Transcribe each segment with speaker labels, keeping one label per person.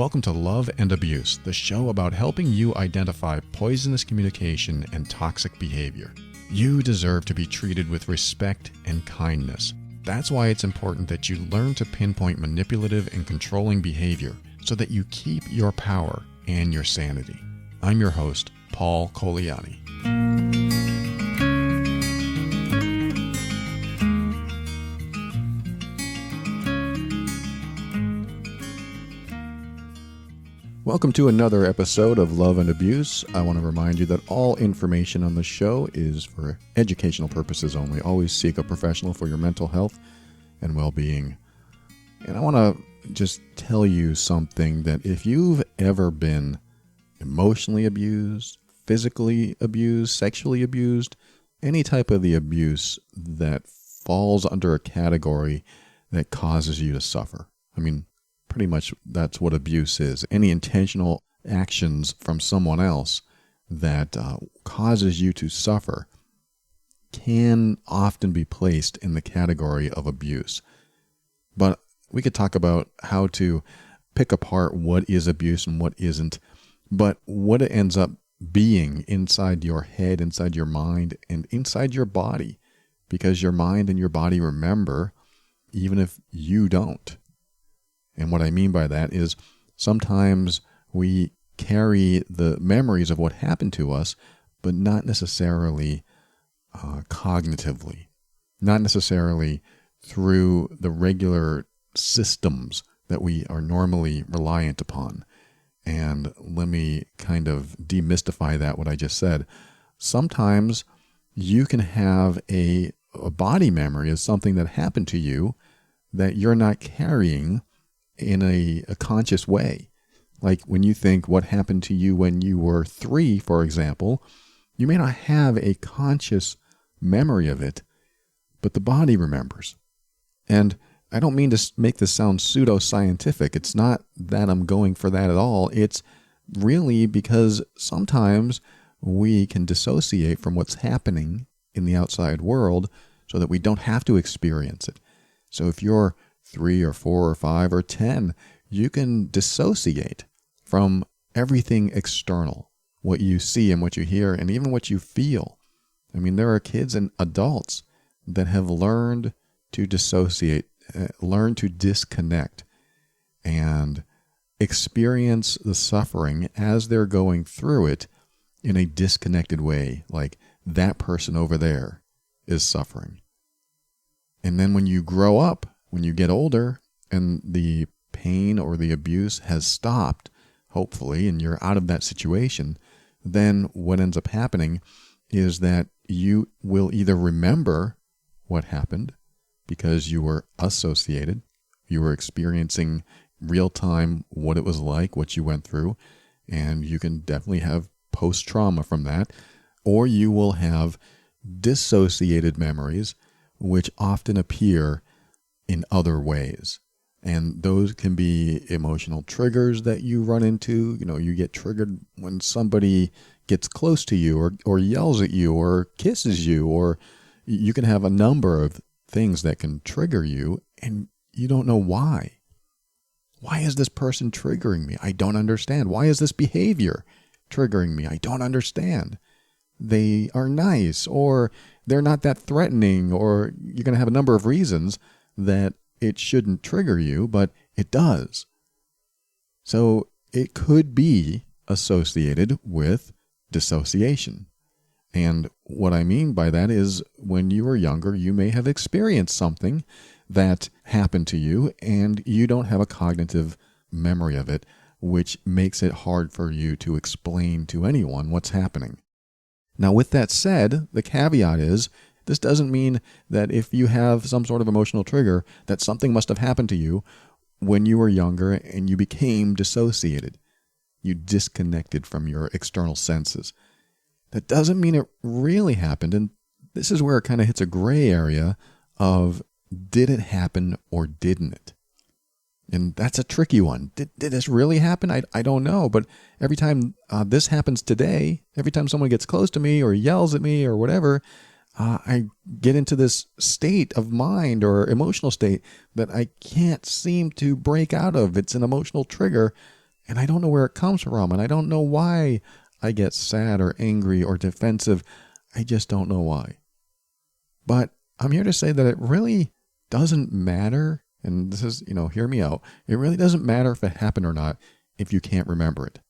Speaker 1: Welcome to Love and Abuse, the show about helping you identify poisonous communication and toxic behavior. You deserve to be treated with respect and kindness. That's why it's important that you learn to pinpoint manipulative and controlling behavior so that you keep your power and your sanity. I'm your host, Paul Coliani. Welcome to another episode of Love and Abuse. I want to remind you that all information on the show is for educational purposes only. Always seek a professional for your mental health and well-being. And I want to just tell you something that if you've ever been emotionally abused, physically abused, sexually abused, any type of the abuse that falls under a category that causes you to suffer. I mean, pretty much that's what abuse is. Any intentional actions from someone else that causes you to suffer can often be placed in the category of abuse. But we could talk about how to pick apart what is abuse and what isn't. But what it ends up being inside your head, inside your mind, and inside your body, because your mind and your body remember even if you don't. And what I mean by that is sometimes we carry the memories of what happened to us, but not necessarily cognitively, not necessarily through the regular systems that we are normally reliant upon. And let me kind of demystify that, what I just said. Sometimes you can have a body memory of something that happened to you that you're not carrying in a conscious way. Like when you think what happened to you when you were 3, for example, you may not have a conscious memory of it, but the body remembers. And I don't mean to make this sound pseudo-scientific. It's not that I'm going for that at all. It's really because sometimes we can dissociate from what's happening in the outside world so that we don't have to experience it. So if you're 3 or 4 or 5 or 10, you can dissociate from everything external, what you see and what you hear and even what you feel. I mean, there are kids and adults that have learned to dissociate, learn to disconnect and experience the suffering as they're going through it in a disconnected way, like that person over there is suffering. And then when you grow up, when you get older and the pain or the abuse has stopped, hopefully, and you're out of that situation, then what ends up happening is that you will either remember what happened because you were associated, you were experiencing real time what it was like, what you went through, and you can definitely have post-trauma from that, or you will have dissociated memories, which often appear in other ways. And those can be emotional triggers that you run into. You know, you get triggered when somebody gets close to you or yells at you or kisses you, or you can have a number of things that can trigger you and you don't know why. Why is this person triggering me? I don't understand. Why is this behavior triggering me? I don't understand. They are nice, or they're not that threatening, or you're going to have a number of reasons that it shouldn't trigger you, but it does. So it could be associated with dissociation. And what I mean by that is when you were younger, you may have experienced something that happened to you and you don't have a cognitive memory of it, which makes it hard for you to explain to anyone what's happening. Now, with that said, the caveat is this doesn't mean that if you have some sort of emotional trigger, that something must have happened to you when you were younger and you became dissociated. You disconnected from your external senses. That doesn't mean it really happened. And this is where it kind of hits a gray area of did it happen or didn't it? And that's a tricky one. Did this really happen? I don't know. But every time this happens today, every time someone gets close to me or yells at me or whatever, I get into this state of mind or emotional state that I can't seem to break out of. It's an emotional trigger And I don't know where it comes from, and I don't know why I get sad or angry or defensive. I just don't know why. But I'm here to say that it really doesn't matter, and this is, hear me out. It really doesn't matter if it happened or not if you can't remember it.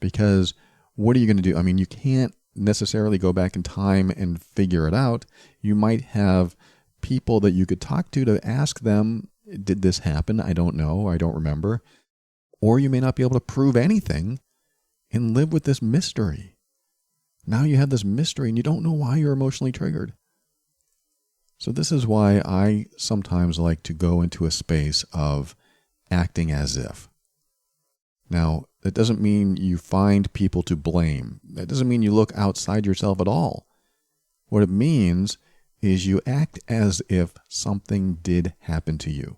Speaker 1: Because what are you going to do? I mean, you can't necessarily go back in time and figure it out. You might have people that you could talk to ask them, did this happen? I don't know. I don't remember. Or you may not be able to prove anything and live with this mystery. Now you have this mystery and you don't know why you're emotionally triggered. So this is why I sometimes like to go into a space of acting as if. Now, that doesn't mean you find people to blame. That doesn't mean you look outside yourself at all. What it means is you act as if something did happen to you.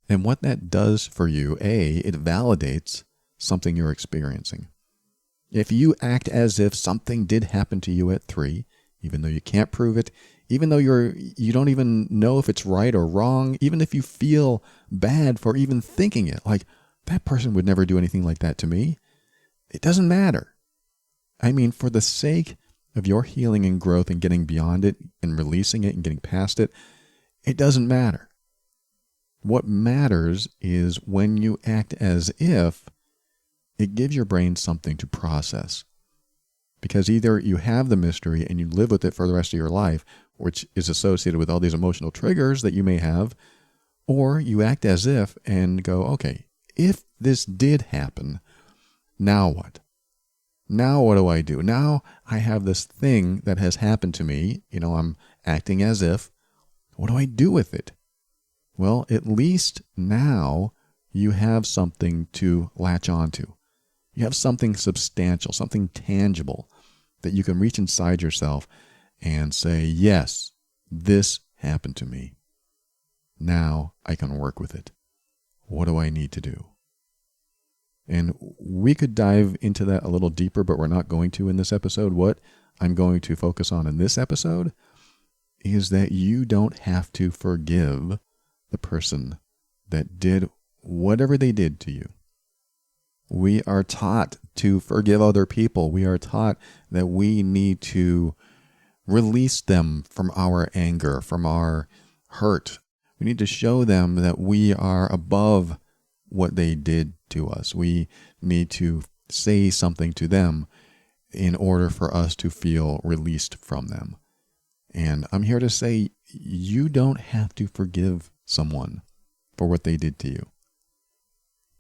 Speaker 1: And what that does for you, it validates something you're experiencing. If you act as if something did happen to you at 3, even though you can't prove it, even though you don't even know if it's right or wrong, even if you feel bad for even thinking it, like, that person would never do anything like that to me, it doesn't matter. I mean, for the sake of your healing and growth and getting beyond it and releasing it and getting past it, it doesn't matter. What matters is when you act as if, it gives your brain something to process. Because either you have the mystery and you live with it for the rest of your life, which is associated with all these emotional triggers that you may have, or you act as if and go, okay, if this did happen, now what? Now what do I do? Now I have this thing that has happened to me. I'm acting as if. What do I do with it? Well, at least now you have something to latch onto. You have something substantial, something tangible that you can reach inside yourself and say, yes, this happened to me. Now I can work with it. What do I need to do? And we could dive into that a little deeper, but we're not going to in this episode. What I'm going to focus on in this episode is that you don't have to forgive the person that did whatever they did to you. We are taught to forgive other people. We are taught that we need to release them from our anger, from our hurt. We need to show them that we are above what they did to us. We need to say something to them in order for us to feel released from them. And I'm here to say you don't have to forgive someone for what they did to you.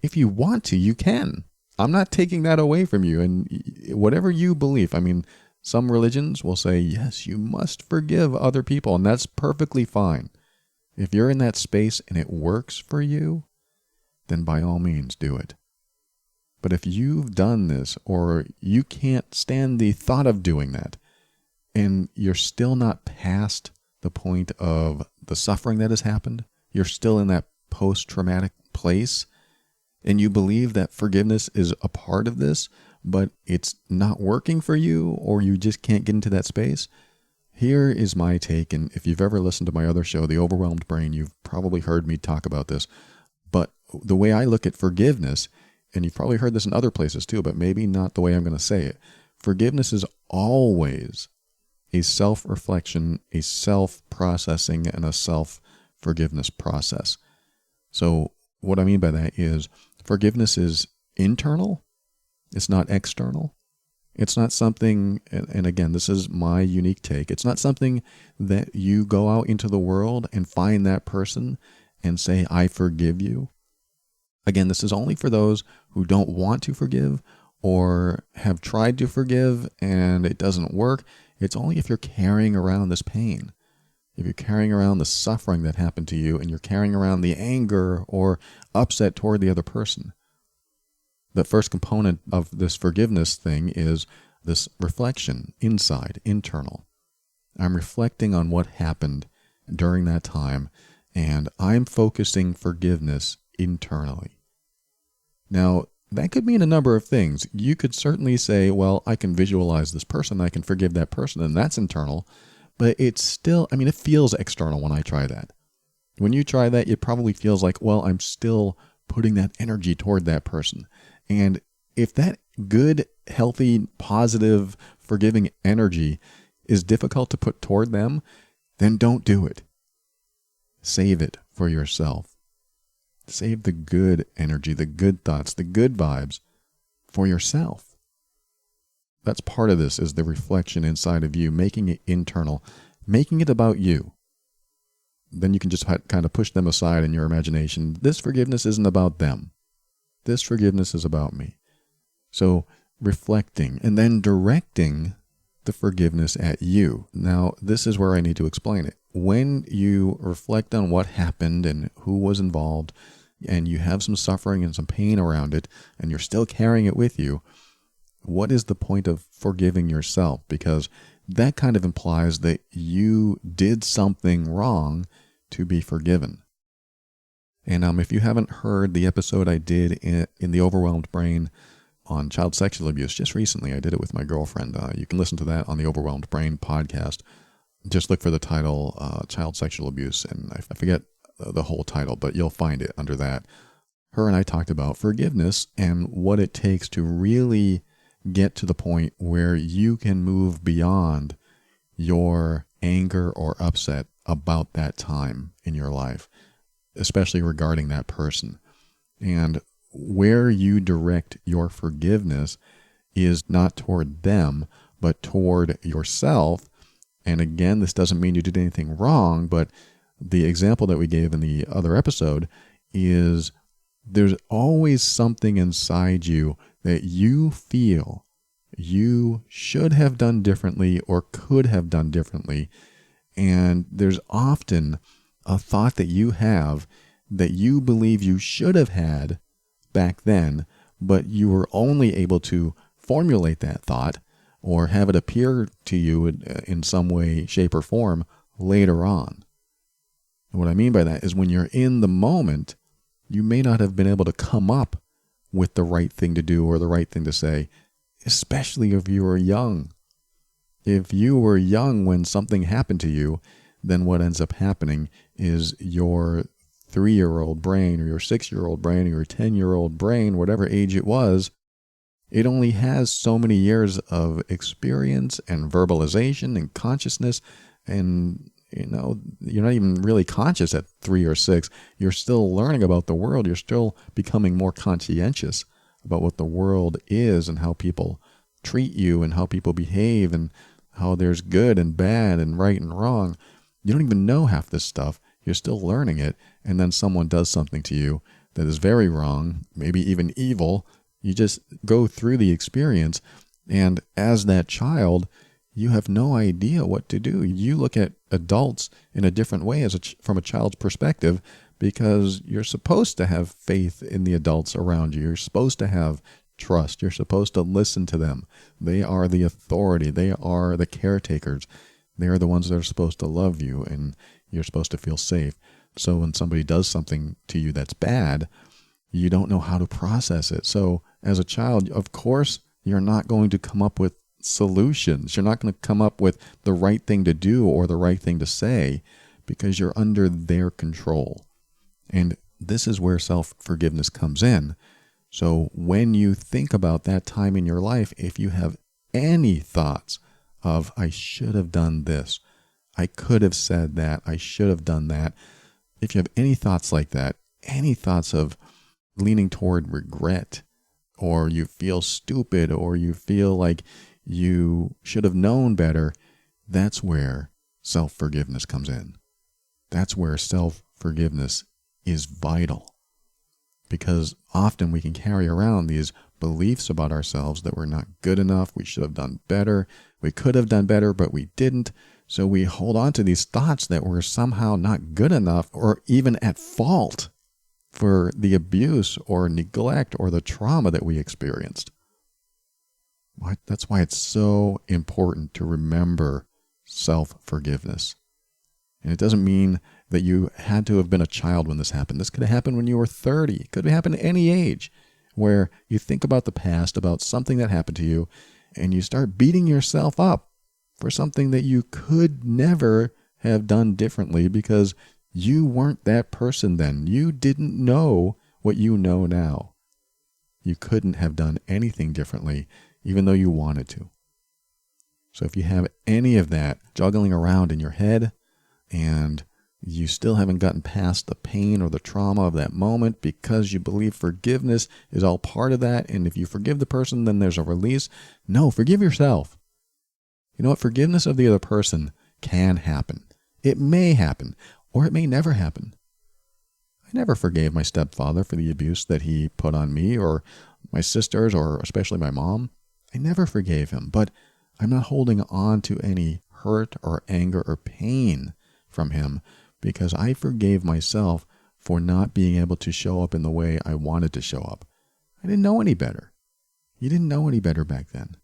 Speaker 1: If you want to, you can. I'm not taking that away from you. And whatever you believe, I mean, some religions will say, yes, you must forgive other people, and that's perfectly fine. If you're in that space and it works for you, then by all means do it. But if you've done this, or you can't stand the thought of doing that, and you're still not past the point of the suffering that has happened, you're still in that post-traumatic place, and you believe that forgiveness is a part of this, but it's not working for you, or you just can't get into that space, here is my take. And if you've ever listened to my other show, The Overwhelmed Brain, you've probably heard me talk about this. But the way I look at forgiveness, and you've probably heard this in other places too, but maybe not the way I'm going to say it. Forgiveness is always a self-reflection, a self-processing, and a self-forgiveness process. So what I mean by that is forgiveness is internal. It's not external. It's not something, and again, this is my unique take. It's not something that you go out into the world and find that person and say, I forgive you. Again, this is only for those who don't want to forgive or have tried to forgive and it doesn't work. It's only if you're carrying around this pain. If you're carrying around the suffering that happened to you and you're carrying around the anger or upset toward the other person. The first component of this forgiveness thing is this reflection, inside, internal. I'm reflecting on what happened during that time, and I'm focusing forgiveness internally. Now, that could mean a number of things. You could certainly say, well, I can visualize this person, I can forgive that person, and that's internal. But it's still, it feels external when I try that. When you try that, it probably feels like, well, I'm still putting that energy toward that person. And if that good, healthy, positive, forgiving energy is difficult to put toward them, then don't do it. Save it for yourself. Save the good energy, the good thoughts, the good vibes for yourself. That's part of this, is the reflection inside of you, making it internal, making it about you. Then you can just kind of push them aside in your imagination. This forgiveness isn't about them. This forgiveness is about me. So reflecting and then directing the forgiveness at you. Now, this is where I need to explain it. When you reflect on what happened and who was involved, and you have some suffering and some pain around it, and you're still carrying it with you, what is the point of forgiving yourself? Because that kind of implies that you did something wrong to be forgiven. And if you haven't heard the episode I did in The Overwhelmed Brain on child sexual abuse just recently, I did it with my girlfriend. You can listen to that on the Overwhelmed Brain podcast. Just look for the title, Child Sexual Abuse, and I forget the whole title, but you'll find it under that. Her and I talked about forgiveness and what it takes to really get to the point where you can move beyond your anger or upset about that time in your life, especially regarding that person. And where you direct your forgiveness is not toward them, but toward yourself. And again, this doesn't mean you did anything wrong, but the example that we gave in the other episode is there's always something inside you that you feel you should have done differently or could have done differently. And there's often a thought that you have that you believe you should have had back then, but you were only able to formulate that thought or have it appear to you in some way, shape, or form later on. And what I mean by that is when you're in the moment, you may not have been able to come up with the right thing to do or the right thing to say, especially if you were young. If you were young when something happened to you, then what ends up happening is your 3-year-old brain or your 6-year-old brain or your 10-year-old brain, whatever age it was, it only has so many years of experience and verbalization and consciousness. And, you're not even really conscious at 3 or 6. You're still learning about the world. You're still becoming more conscientious about what the world is and how people treat you and how people behave and how there's good and bad and right and wrong. You don't even know half this stuff. You're still learning it. And then someone does something to you that is very wrong, maybe even evil. You just go through the experience. And as that child, you have no idea what to do. You look at adults in a different way from a child's perspective, because you're supposed to have faith in the adults around you. You're supposed to have trust. You're supposed to listen to them. They are the authority. They are the caretakers. They are the ones that are supposed to love you, and you're supposed to feel safe. So when somebody does something to you that's bad, you don't know how to process it. So as a child, of course, you're not going to come up with solutions. You're not going to come up with the right thing to do or the right thing to say, because you're under their control. And this is where self-forgiveness comes in. So when you think about that time in your life, if you have any thoughts of, I should have done this, I could have said that, I should have done that, if you have any thoughts like that, any thoughts of leaning toward regret, or you feel stupid, or you feel like you should have known better, that's where self-forgiveness comes in. That's where self-forgiveness is vital. Because often we can carry around these beliefs about ourselves that we're not good enough, we should have done better, we could have done better, but we didn't. So we hold on to these thoughts that we're somehow not good enough or even at fault for the abuse or neglect or the trauma that we experienced. That's why it's so important to remember self-forgiveness. And it doesn't mean that you had to have been a child when this happened. This could have happened when you were 30. It could have happened at any age, where you think about the past, about something that happened to you, and you start beating yourself up for something that you could never have done differently because you weren't that person then. You didn't know what you know now. You couldn't have done anything differently, even though you wanted to. So if you have any of that juggling around in your head and you still haven't gotten past the pain or the trauma of that moment because you believe forgiveness is all part of that, and if you forgive the person, then there's a release. No, forgive yourself. You know what? Forgiveness of the other person can happen. It may happen, or it may never happen. I never forgave my stepfather for the abuse that he put on me, or my sisters, or especially my mom. I never forgave him, but I'm not holding on to any hurt or anger or pain from him because I forgave myself for not being able to show up in the way I wanted to show up. I didn't know any better. You didn't know any better back then.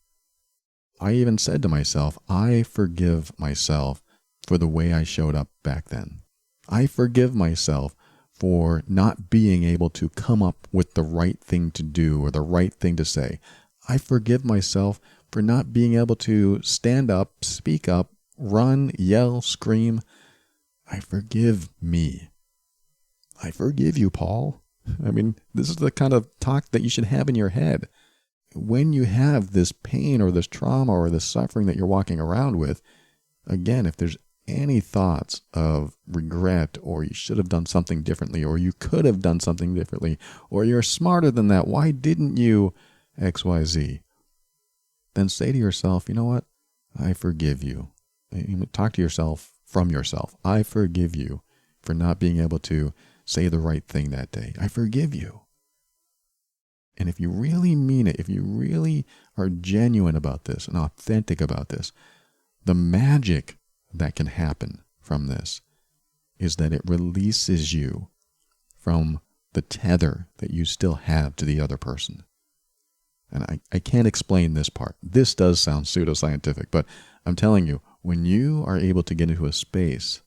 Speaker 1: I even said to myself, I forgive myself for the way I showed up back then. I forgive myself for not being able to come up with the right thing to do or the right thing to say. I forgive myself for not being able to stand up, speak up, run, yell, scream. I forgive me. I forgive you, Paul. I mean, this is the kind of talk that you should have in your head. When you have this pain or this trauma or this suffering that you're walking around with, again, if there's any thoughts of regret or you should have done something differently or you could have done something differently or you're smarter than that, why didn't you XYZ? Then say to yourself, you know what? I forgive you. Talk to yourself from yourself. I forgive you for not being able to say the right thing that day. I forgive you. And if you really mean it, if you really are genuine about this and authentic about this, the magic that can happen from this is that it releases you from the tether that you still have to the other person. And I can't explain this part. This does sound pseudoscientific, but I'm telling you, when you are able to get into a space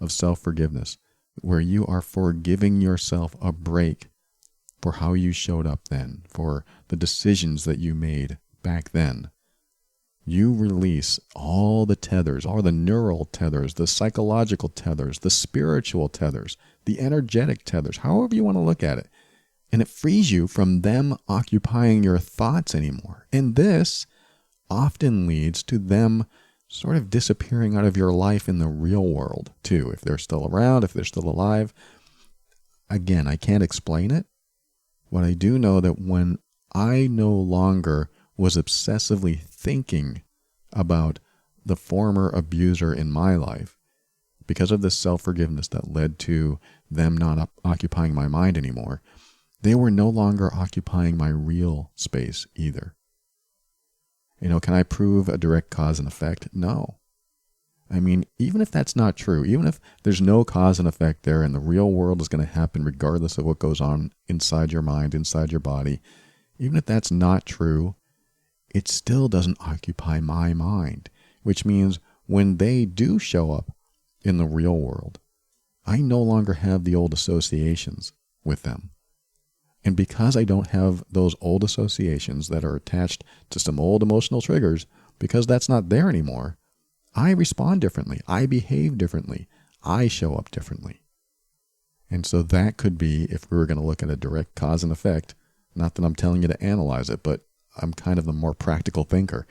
Speaker 1: of self-forgiveness where you are forgiving yourself a break for how you showed up then, for the decisions that you made back then, you release all the tethers, all the neural tethers, the psychological tethers, the spiritual tethers, the energetic tethers, however you want to look at it. And it frees you from them occupying your thoughts anymore. And this often leads to them sort of disappearing out of your life in the real world, too. If they're still around, if they're still alive. Again, I can't explain it. What I do know that when I no longer was obsessively thinking about the former abuser in my life, because of this self-forgiveness that led to them not occupying my mind anymore, they were no longer occupying my real space either. Can I prove a direct cause and effect? No. I mean, even if that's not true, even if there's no cause and effect there and the real world is going to happen regardless of what goes on inside your mind, inside your body, even if that's not true, it still doesn't occupy my mind, which means when they do show up in the real world, I no longer have the old associations with them. And because I don't have those old associations that are attached to some old emotional triggers, because that's not there anymore, I respond differently. I behave differently. I show up differently. And so that could be, if we were going to look at a direct cause and effect, not that I'm telling you to analyze it, but I'm kind of the more practical thinker.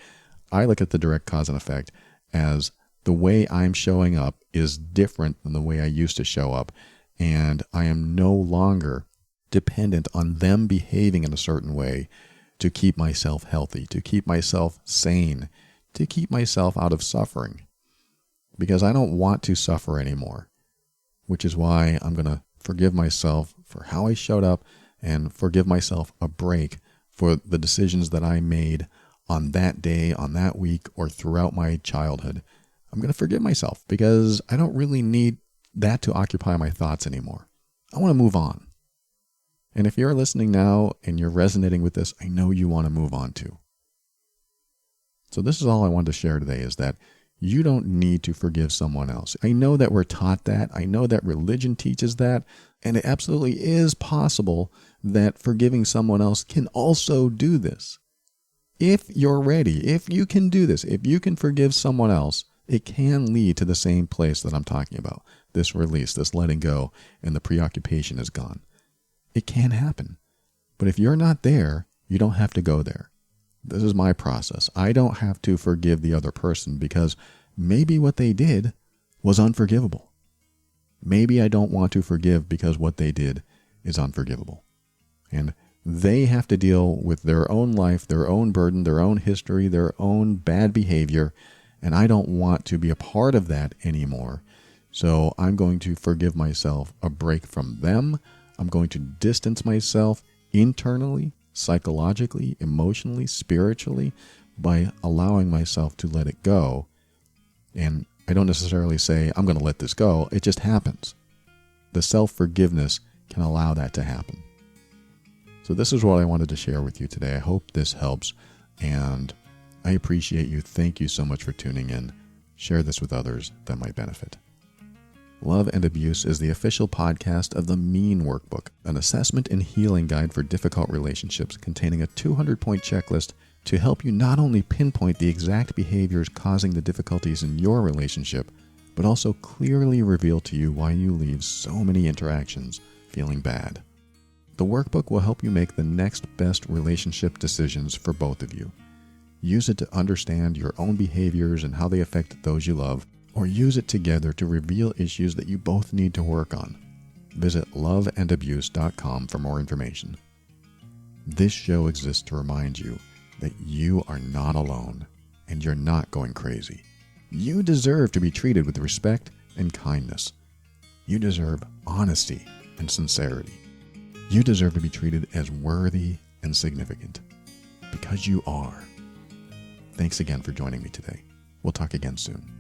Speaker 1: I look at the direct cause and effect as the way I'm showing up is different than the way I used to show up. And I am no longer dependent on them behaving in a certain way to keep myself healthy, to keep myself sane, to keep myself out of suffering. Because I don't want to suffer anymore, which is why I'm going to forgive myself for how I showed up and forgive myself a break for the decisions that I made on that day, on that week, or throughout my childhood. I'm going to forgive myself because I don't really need that to occupy my thoughts anymore. I want to move on. And if you're listening now and you're resonating with this, I know you want to move on too. So this is all I wanted to share today, is that you don't need to forgive someone else. I know that we're taught that. I know that religion teaches that. And it absolutely is possible that forgiving someone else can also do this. If you're ready, if you can do this, if you can forgive someone else, it can lead to the same place that I'm talking about. This release, this letting go, and the preoccupation is gone. It can happen. But if you're not there, you don't have to go there. This is my process. I don't have to forgive the other person because maybe what they did was unforgivable. Maybe I don't want to forgive because what they did is unforgivable. And they have to deal with their own life, their own burden, their own history, their own bad behavior, and I don't want to be a part of that anymore. So I'm going to forgive myself a break from them. I'm going to distance myself internally, psychologically, emotionally, spiritually, by allowing myself to let it go. And I don't necessarily say, I'm going to let this go. It just happens. The self-forgiveness can allow that to happen. So this is what I wanted to share with you today. I hope this helps, and I appreciate you. Thank you so much for tuning in. Share this with others that might benefit. Love and Abuse is the official podcast of the Mean Workbook, an assessment and healing guide for difficult relationships containing a 200-point checklist to help you not only pinpoint the exact behaviors causing the difficulties in your relationship, but also clearly reveal to you why you leave so many interactions feeling bad. The workbook will help you make the next best relationship decisions for both of you. Use it to understand your own behaviors and how they affect those you love, or use it together to reveal issues that you both need to work on. Visit loveandabuse.com for more information. This show exists to remind you that you are not alone and you're not going crazy. You deserve to be treated with respect and kindness. You deserve honesty and sincerity. You deserve to be treated as worthy and significant, because you are. Thanks again for joining me today. We'll talk again soon.